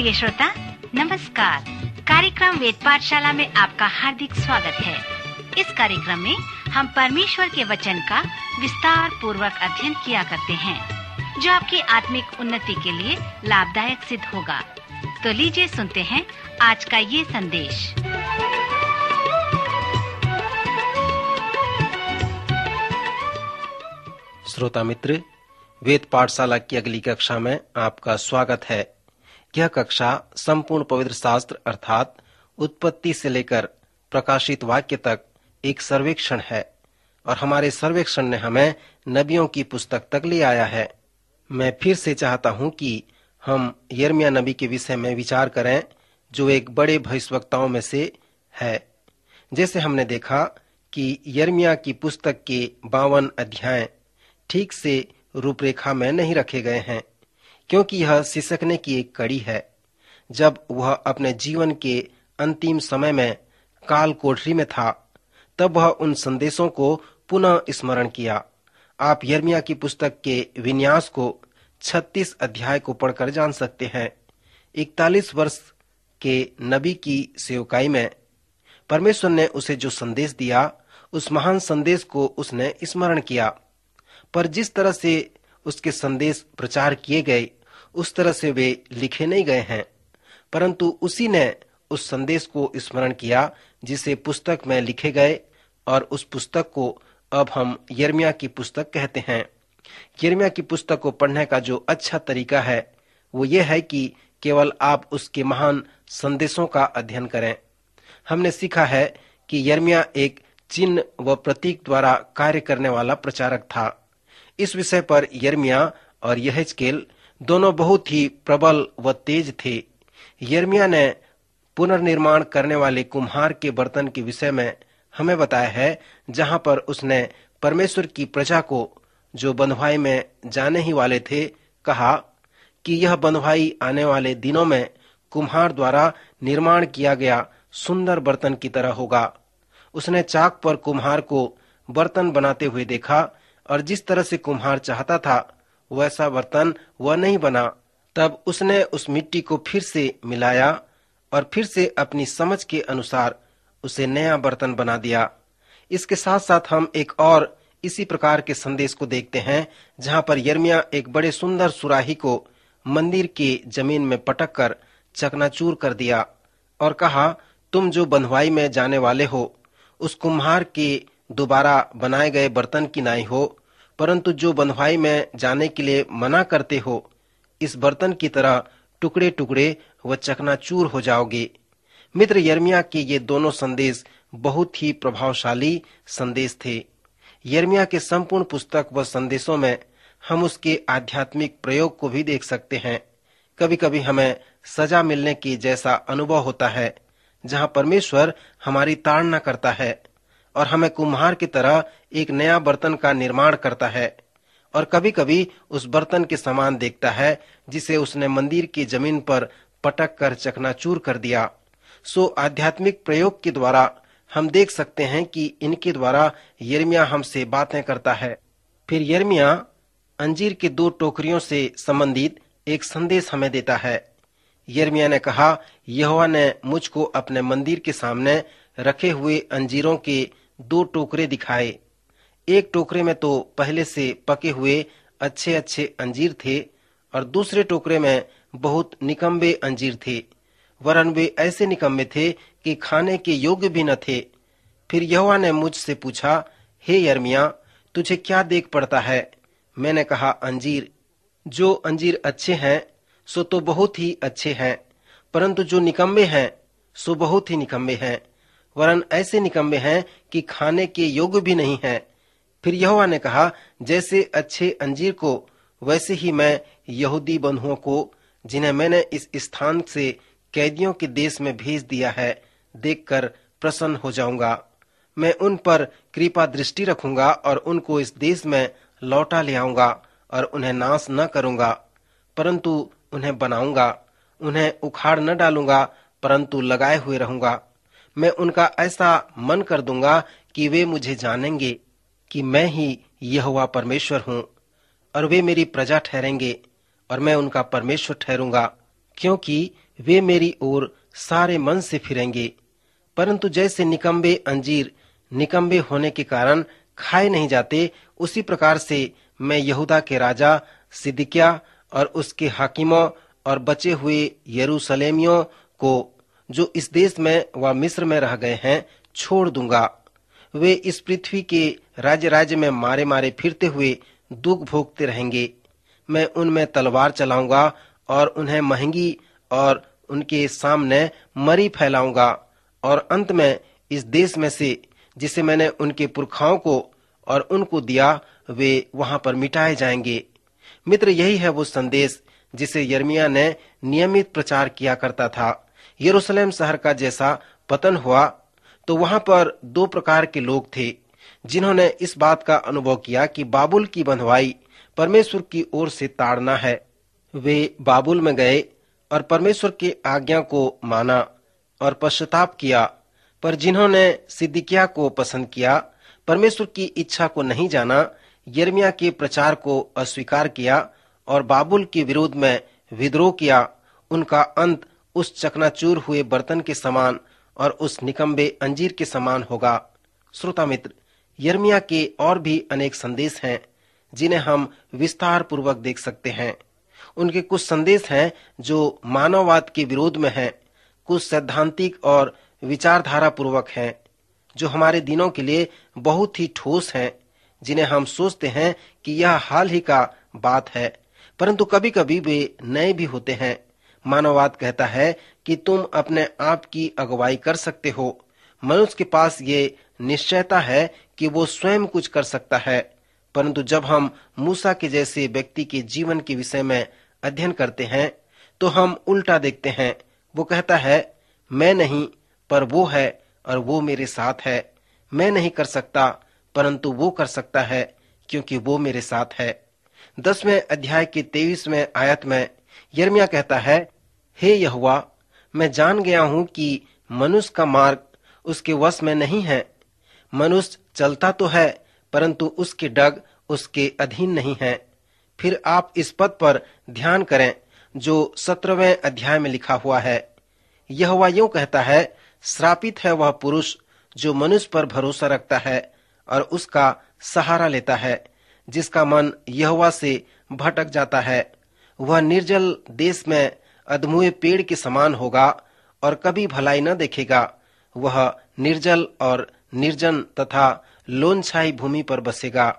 प्रिय श्रोता, नमस्कार। कार्यक्रम वेद पाठशाला में आपका हार्दिक स्वागत है। इस कार्यक्रम में हम परमेश्वर के वचन का विस्तार पूर्वक अध्ययन किया करते हैं, जो आपकी आत्मिक उन्नति के लिए लाभदायक सिद्ध होगा। तो लीजिए सुनते हैं आज का ये संदेश। श्रोता मित्र, वेद पाठशाला की अगली कक्षा में आपका स्वागत है। यह कक्षा संपूर्ण पवित्र शास्त्र अर्थात उत्पत्ति से लेकर प्रकाशित वाक्य तक एक सर्वेक्षण है और हमारे सर्वेक्षण ने हमें नबियों की पुस्तक तक ले आया है। मैं फिर से चाहता हूं कि हम यिर्मयाह नबी के विषय में विचार करें, जो एक बड़े भविष्यवक्ताओं में से है। जैसे हमने देखा कि यिर्मयाह की पुस्तक के 52 अध्याय ठीक से रूपरेखा में नहीं रखे गए हैं, क्योंकि यह सिसकने की एक कड़ी है। जब वह अपने जीवन के अंतिम समय में काल कोठरी में था, तब वह उन संदेशों को पुनः स्मरण किया। आप यिर्मयाह की पुस्तक के विन्यास को 36 अध्याय को पढ़कर जान सकते हैं। 41 वर्ष के नबी की सेवकाई में परमेश्वर ने उसे जो संदेश दिया, उस महान संदेश को उसने स्मरण किया। पर जिस तरह से उसके संदेश प्रचार किए गए, उस तरह से वे लिखे नहीं गए हैं, परंतु उसी ने उस संदेश को स्मरण किया जिसे पुस्तक में लिखे गए, और उस पुस्तक को अब हम यिर्मयाह की पुस्तक कहते हैं। यिर्मयाह की पुस्तक को पढ़ने का जो अच्छा तरीका है, वो ये है कि केवल आप उसके महान संदेशों का अध्ययन करें। हमने सीखा है कि यिर्मयाह एक चिन्ह व प्रतीक द्वारा कार्य करने वाला प्रचारक था। इस विषय पर यिर्मयाह और यहेजकेल दोनों बहुत ही प्रबल व तेज थे। यिर्मयाह ने पुनर्निर्माण करने वाले कुम्हार के बर्तन के विषय में हमें बताया है, जहां पर उसने परमेश्वर की प्रजा को, जो बंधुआई में जाने ही वाले थे, कहा कि यह बंधुआई आने वाले दिनों में कुम्हार द्वारा निर्माण किया गया सुंदर बर्तन की तरह होगा। उसने चाक पर कुम्हार को बर्तन बनाते हुए देखा, और जिस तरह से कुम्हार चाहता था वैसा बर्तन वह नहीं बना। तब उसने उस मिट्टी को फिर से मिलाया और फिर से अपनी समझ के अनुसार उसे नया बर्तन बना दिया। इसके साथ साथ हम एक और इसी प्रकार के संदेश को देखते हैं, जहां पर यिर्मयाह एक बड़े सुंदर सुराही को मंदिर के जमीन में पटक कर चकनाचूर कर दिया और कहा, तुम जो बंधुआई में जाने वाले हो, उस कुम्हार के दोबारा बनाए गए बर्तन की नाई हो, परंतु जो बंधुआई में जाने के लिए मना करते हो, इस बर्तन की तरह टुकड़े टुकड़े व चकनाचूर हो जाओगे। मित्र, यिर्मयाह के ये दोनों संदेश बहुत ही प्रभावशाली संदेश थे। यिर्मयाह के संपूर्ण पुस्तक व संदेशों में हम उसके आध्यात्मिक प्रयोग को भी देख सकते हैं। कभी कभी हमें सजा मिलने की जैसा अनुभव होता है, जहां परमेश्वर हमारी ताड़ना करता है और हमें कुम्हार की तरह एक नया बर्तन का निर्माण करता है, और कभी कभी उस बर्तन के समान देखता है जिसे उसने मंदिर की जमीन पर पटक कर चकनाचूर कर दिया। सो आध्यात्मिक प्रयोग के द्वारा हम देख सकते हैं कि इनके द्वारा यिर्मयाह हमसे बातें करता है। फिर यिर्मयाह अंजीर के 2 टोकरियों से संबंधित एक संदेश हमें देता है। यिर्मयाह ने कहा, यहोवा ने मुझको अपने मंदिर के सामने रखे हुए अंजीरों के 2 टोकरे दिखाए। एक टोकरे में तो पहले से पके हुए अच्छे अच्छे अंजीर थे, और दूसरे टोकरे में बहुत निकम्बे अंजीर थे, वरन वे ऐसे निकम्बे थे कि खाने के योग्य भी न थे। फिर यहोवा ने मुझसे पूछा, हे यिर्मयाह, तुझे क्या देख पड़ता है? मैंने कहा, अंजीर। जो अंजीर अच्छे हैं सो तो बहुत ही अच्छे हैं, परंतु जो निकम्बे हैं सो बहुत ही निकम्बे हैं, वरन ऐसे निकम्बे हैं कि खाने के योग्य भी नहीं हैं। फिर यहोवा ने कहा, जैसे अच्छे अंजीर को, वैसे ही मैं यहूदी बंधुओं को, जिन्हें मैंने इस स्थान से कैदियों के देश में भेज दिया है, देखकर प्रसन्न हो जाऊंगा। मैं उन पर कृपा दृष्टि रखूंगा और उनको इस देश में लौटा ले आऊंगा, और उन्हें नाश न करूंगा, परंतु उन्हें बनाऊंगा। उन्हें उखाड़ न डालूंगा, परंतु लगाए हुए रहूंगा। मैं उनका ऐसा मन कर दूंगा कि वे मुझे जानेंगे कि मैं ही यहोवा परमेश्वर हूँ, और वे मेरी प्रजा ठहरेंगे और मैं उनका परमेश्वर ठहरूंगा, क्योंकि वे मेरी ओर सारे मन से फिरेंगे। परंतु जैसे निकम्बे अंजीर निकम्बे होने के कारण खाए नहीं जाते, उसी प्रकार से मैं यहूदा के राजा सिदकिय्याह और उसके हाकिमों और बचे हुए यरूशलेमियों को, जो इस देश में व मिस्र में रह गए हैं, छोड़ दूंगा। वे इस पृथ्वी के राज्य राज्य में मारे मारे फिरते हुए दुख भोगते रहेंगे। मैं उनमें तलवार चलाऊंगा और उन्हें महंगी और उनके सामने मरी फैलाऊंगा, और अंत में इस देश में से जिसे मैंने उनके पुरखाओं को और उनको दिया, वे वहां पर मिटाए जाएंगे। मित्र, यही है वो संदेश जिसे यिर्मयाह ने नियमित प्रचार किया करता था। यरूशलेम शहर का जैसा पतन हुआ तो वहां पर दो प्रकार के लोग थे जिन्होंने इस बात का अनुभव किया कि बाबुल की बंधुआई परमेश्वर की ओर से ताड़ना है। वे बाबुल में गए और परमेश्वर की आज्ञा को माना और पश्चाताप किया। पर जिन्होंने सिदकिय्याह को पसंद किया, परमेश्वर की इच्छा को नहीं जाना, यिर्मयाह के प्रचार को अस्वीकार किया और बाबुल के विरोध में विद्रोह किया, उनका अंत उस चकनाचूर हुए बर्तन के समान और उस निकम्बे अंजीर के समान होगा। श्रोता मित्र, यिर्मयाह के और भी अनेक संदेश हैं जिन्हें हम विस्तार पूर्वक देख सकते हैं। उनके कुछ संदेश हैं जो मानववाद के विरोध में हैं, कुछ सैद्धांतिक और विचारधारा पूर्वक हैं जो हमारे दिनों के लिए बहुत ही ठोस हैं, जिन्हें हम सोचते हैं कि यह हाल ही का बात है, परंतु कभी कभी वे नए भी होते हैं। मानववाद कहता है कि तुम अपने आप की अगुवाई कर सकते हो। मनुष्य के पास ये निश्चयता है कि वो स्वयं कुछ कर सकता है, परंतु जब हम मूसा के जैसे व्यक्ति के जीवन के विषय में अध्ययन करते हैं तो हम उल्टा देखते हैं। वो कहता है, मैं नहीं पर वो है और वो मेरे साथ है। मैं नहीं कर सकता परंतु वो कर सकता है क्योंकि वो मेरे साथ है। 10वें अध्याय के 23वें आयत में यिर्मयाह कहता है, हे यहोवा, मैं जान गया हूं कि मनुष्य का मार्ग उसके वश में नहीं है। मनुष्य चलता तो है परंतु उसके डग उसके अधीन नहीं है। फिर आप इस पद पर ध्यान करें जो 17वें अध्याय में लिखा हुआ है। यहोवा यूं कहता है, श्रापित है वह पुरुष जो मनुष्य पर भरोसा रखता है और उसका सहारा लेता है, जिसका मन यहोवा से भटक जाता है। वह निर्जल देश में अधमुए पेड़ के समान होगा और कभी भलाई न देखेगा। वह निर्जल और निर्जन तथा लोनछाई भूमि पर बसेगा।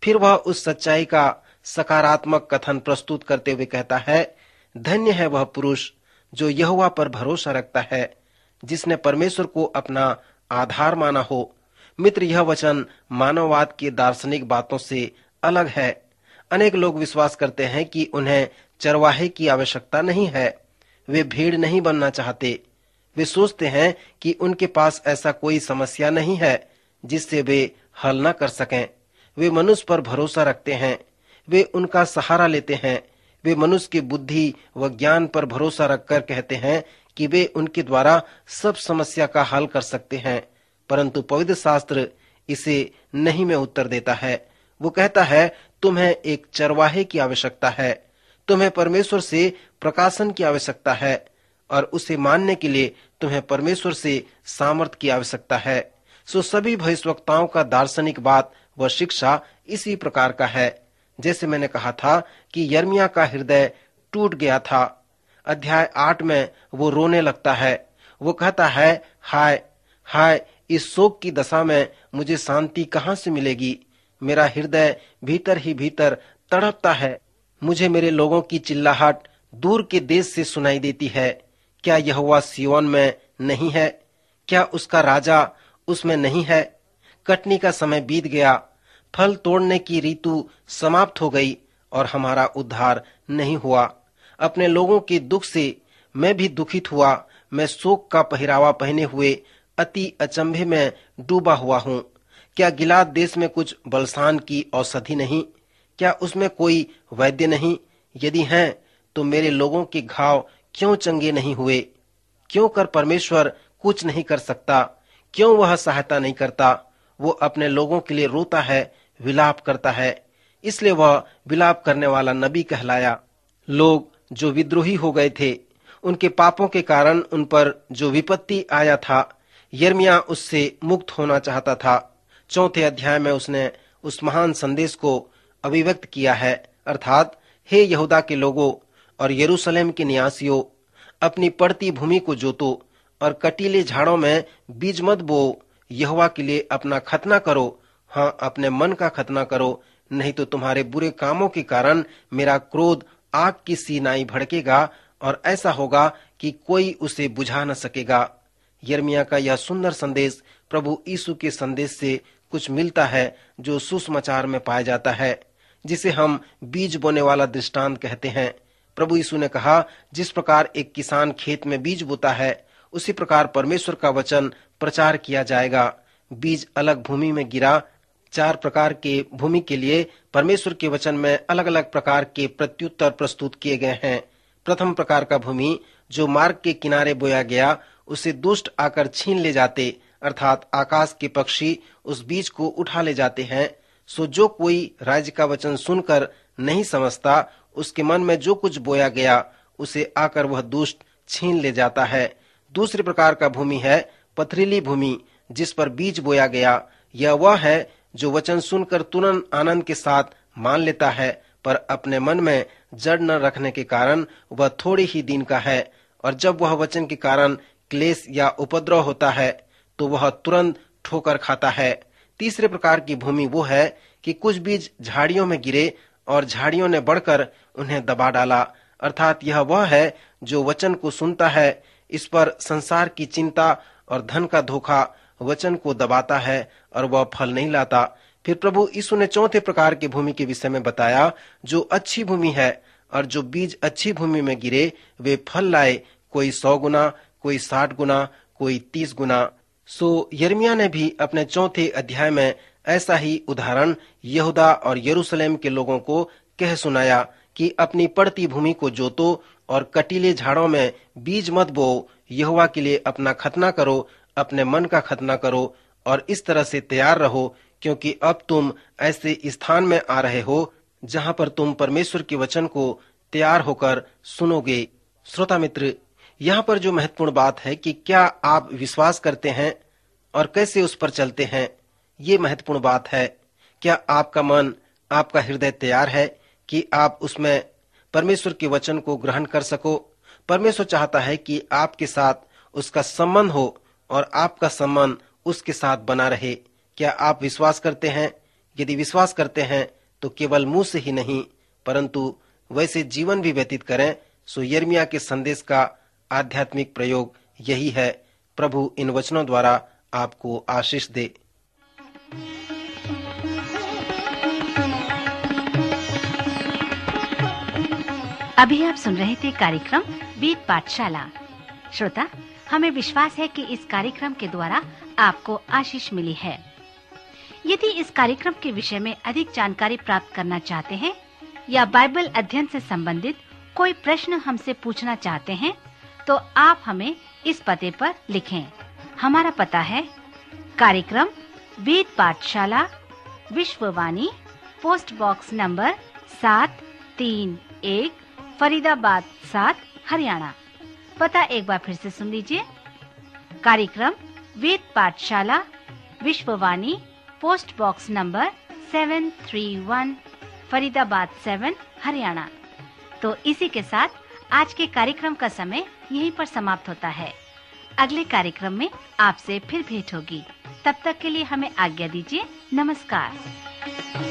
फिर वह उस सच्चाई का सकारात्मक कथन प्रस्तुत करते हुए कहता है, धन्य है वह पुरुष जो यहोवा पर भरोसा रखता है, जिसने परमेश्वर को अपना आधार माना हो। मित्र, यह वचन मानववाद की दार्शनिक बातों से अलग है। अनेक लोग विश्वास करते हैं कि उन्हें चरवाहे की आवश्यकता नहीं है। वे भीड़ नहीं बनना चाहते। वे सोचते हैं कि उनके पास ऐसा कोई समस्या नहीं है जिससे वे हल न कर सकें। वे मनुष्य पर भरोसा रखते हैं। वे उनका सहारा लेते हैं। वे मनुष्य की बुद्धि व ज्ञान पर भरोसा रखकर कहते हैं कि वे उनके द्वारा सब समस्या का हल कर सकते हैं, परंतु पवित्र शास्त्र इसे नहीं में उत्तर देता है। वो कहता है, तुम्हें एक चरवाहे की आवश्यकता है। तुम्हें परमेश्वर से प्रकाशन की आवश्यकता है और उसे मानने के लिए तुम्हें परमेश्वर से सामर्थ की आवश्यकता है। सो सभी भविष्यवक्ताओं का दार्शनिक बात व शिक्षा इसी प्रकार का है। जैसे मैंने कहा था कि यिर्मयाह का हृदय टूट गया था। अध्याय 8 में वो रोने लगता है। वो कहता है, हाय हाय, इस शोक की दशा में मुझे शांति कहाँ से मिलेगी। मेरा हृदय भीतर ही भीतर तड़पता है। मुझे मेरे लोगों की चिल्लाहट दूर के देश से सुनाई देती है। क्या यहोवा सिय्योन में नहीं है? क्या उसका राजा उसमें नहीं है? कटनी का समय बीत गया, फल तोड़ने की ऋतु समाप्त हो गई और हमारा उद्धार नहीं हुआ। अपने लोगों के दुख से मैं भी दुखित हुआ। मैं शोक का पहरावा पहने हुए अति अचंभे में डूबा हुआ हूँ। क्या गिलाद देश में कुछ बलसान की औषधि नहीं? क्या उसमें कोई वैद्य नहीं? यदि हैं तो मेरे लोगों के घाव क्यों चंगे नहीं हुए? क्यों कर परमेश्वर कुछ नहीं कर सकता? क्यों वह सहायता नहीं करता? वो अपने लोगों के लिए रोता है, विलाप करता है। इसलिए वह विलाप करने वाला नबी कहलाया। लोग जो विद्रोही हो गए थे, उनके पापों के कारण उन पर जो विपत्ति आया था, यिर्मयाह उससे मुक्त होना चाहता था। 4 अध्याय में उसने उस महान संदेश को अभिव्यक्त किया है, अर्थात हे यहूदा के लोगों और यरूशलेम के निवासियों, अपनी पड़ती भूमि को जोतो और कटीले झाड़ों में बीज मत बो, यहोवा के लिए अपना खतना करो, हाँ, अपने मन का खतना करो, नहीं तो तुम्हारे बुरे कामों के कारण मेरा क्रोध आग की सी नाई भड़केगा और ऐसा होगा कि कोई उसे बुझा न सकेगा। यिर्मयाह का यह सुंदर संदेश प्रभु यीशु के संदेश से कुछ मिलता है, जो सुसमाचार में पाया जाता है, जिसे हम बीज बोने वाला दृष्टांत कहते हैं। प्रभु यीशु ने कहा, जिस प्रकार एक किसान खेत में बीज बोता है, उसी प्रकार परमेश्वर का वचन प्रचार किया जाएगा। बीज अलग भूमि में गिरा। 4 प्रकार के भूमि के लिए परमेश्वर के वचन में अलग अलग प्रकार के प्रत्युत्तर प्रस्तुत किए गए हैं। प्रथम प्रकार का भूमि जो मार्ग के किनारे बोया गया, उसे दुष्ट आकर छीन ले जाते, अर्थात आकाश के पक्षी उस बीज को उठा ले जाते हैं। सो जो कोई राज्य का वचन सुनकर नहीं समझता, उसके मन में जो कुछ बोया गया, उसे आकर वह दुष्ट छीन ले जाता है। दूसरे प्रकार का भूमि है पथरीली भूमि, जिस पर बीज बोया गया। यह वह है जो वचन सुनकर तुरंत आनंद के साथ मान लेता है, पर अपने मन में जड़ न रखने के कारण वह थोड़े ही दिन का है, और जब वह वचन के कारण क्लेश या उपद्रव होता है तो वह तुरंत ठोकर खाता है। तीसरे प्रकार की भूमि वो है कि कुछ बीज झाड़ियों में गिरे और झाड़ियों ने बढ़कर उन्हें दबा डाला, अर्थात यह वह है जो वचन को सुनता है, इस पर संसार की चिंता और धन का धोखा वचन को दबाता है और वह फल नहीं लाता। फिर प्रभु यीशु ने 4थे प्रकार की भूमि के विषय में बताया, जो अच्छी भूमि है, और जो बीज अच्छी भूमि में गिरे वे फल लाए, कोई 100 गुना, कोई 60 गुना, कोई 30 गुना। सो यिर्मयाह ने भी अपने 4थे अध्याय में ऐसा ही उदाहरण यहूदा और यरूशलेम के लोगों को कह सुनाया कि अपनी पड़ती भूमि को जोतो और कटीले झाड़ों में बीज मत बो, यहोवा के लिए अपना खतना करो, अपने मन का खतना करो और इस तरह से तैयार रहो, क्योंकि अब तुम ऐसे स्थान में आ रहे हो जहां पर तुम परमेश्वर के वचन को तैयार होकर सुनोगे। श्रोता मित्र, यहाँ पर जो महत्वपूर्ण बात है कि क्या आप विश्वास करते हैं और कैसे उस पर चलते हैं, ये महत्वपूर्ण बात है। क्या आपका मन, आपका हृदय तैयार है कि आप उसमें परमेश्वर के वचन को ग्रहण कर सको? परमेश्वर चाहता है कि आपके साथ उसका संबंध हो और आपका संबंध उसके साथ बना रहे। क्या आप विश्वास करते हैं? यदि विश्वास करते हैं तो केवल मुंह से ही नहीं, परंतु वैसे जीवन भी व्यतीत करें। सो यिर्मयाह के संदेश का आध्यात्मिक प्रयोग यही है। प्रभु इन वचनों द्वारा आपको आशीष दे। अभी आप सुन रहे थे कार्यक्रम वेद पाठशाला। श्रोता, हमें विश्वास है कि इस कार्यक्रम के द्वारा आपको आशीष मिली है। यदि इस कार्यक्रम के विषय में अधिक जानकारी प्राप्त करना चाहते हैं या बाइबल अध्ययन से संबंधित कोई प्रश्न हमसे पूछना चाहते हैं, तो आप हमें इस पते पर लिखें। हमारा पता है कार्यक्रम Ved Pathshala, Vishwavani, post box number 731, Faridabad 7, Haryana. पता एक बार फिर से सुन लीजिए। कार्यक्रम Ved Pathshala, Vishwavani, post box number 731, Faridabad 7, Haryana. तो इसी के साथ आज के कार्यक्रम का समय यहीं पर समाप्त होता है। अगले कार्यक्रम में आपसे फिर भेंट होगी। तब तक के लिए हमें आज्ञा दीजिए। नमस्कार।